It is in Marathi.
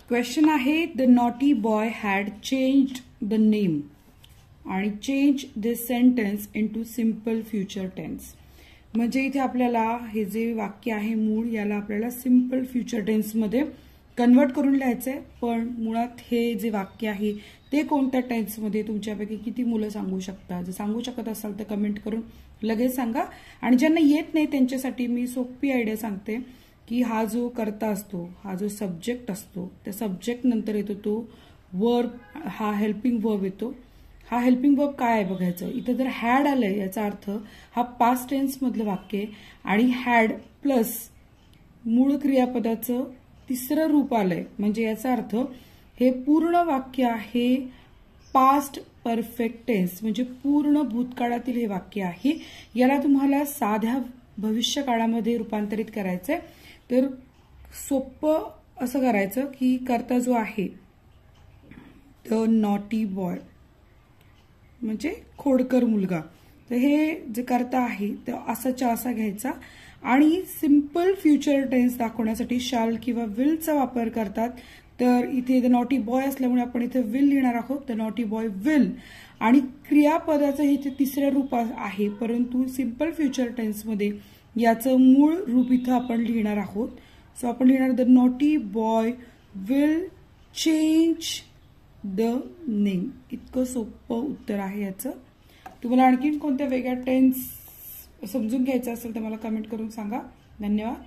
क्वेश्चन आहे the naughty boy had changed the name आणि change this sentence into simple future tense. म्हणजे इथे आपल्याला हे जे वाक्य आहे मूळ याला आपल्याला सिंपल फ्युचर टेन्स मध्ये कन्वर्ट करून लिहायचंय. पण मुळात हे जे वाक्य आहे ते कोणत्या टेन्स मध्ये तुमच्यापैकी किती मुलं सांगू शकता? जर सांगू शकत असाल तर कमेंट करून लगेच सांगा. आणि ज्यांना येत नाही त्यांच्यासाठी मी सोपी आयडिया सांगते की हा जो कर्ता असतो, हा जो सब्जेक्ट असतो, त्या सब्जेक्ट नंतर येतो तो वर्ब, हा हेल्पिंग वर्ब येतो. हा हेल्पिंग वर्ब काय आहे बघायचं. इथं जर हॅड आलंय याचा अर्थ हा पास्ट टेन्स मधलं वाक्य आहे आणि हॅड प्लस मूळ क्रियापदाचं तिसरं रूप आलंय म्हणजे याचा अर्थ हे पूर्ण वाक्य आहे पास्ट परफेक्ट टेन्स म्हणजे पूर्ण भूतकाळातील हे वाक्य आहे. याला तुम्हाला साध्या भविष्य काळामध्ये रूपांतरित करायचंय. तर सोपं असं करायचं की कर्ता जो आहे द नॉटी बॉय म्हणजे खोडकर मुलगा, तर हे जे कर्ता आहे ते असाच्या असा घ्यायचा आणि सिंपल फ्युचर टेन्स दाखवण्यासाठी शाल किंवा विलचा वापर करतात. तर इथे द नॉटी बॉय असल्यामुळे आपण इथे विल लिहिणार आहोत. द नॉटी बॉय विल आणि क्रियापदाचं इथे तिसरं रूप आहे परंतु सिंपल फ्युचर टेन्समध्ये याचं मूळ रूप इथं आपण लिहिणार आहोत. सो आपण लिहिणार the naughty boy will change the name. इतकं सोपं उत्तर आहे याचं. तुम्हाला आणखीन कोणत्या वेगळ्या टेन्स समजून घ्यायचं असेल तर मला कमेंट करून सांगा. धन्यवाद.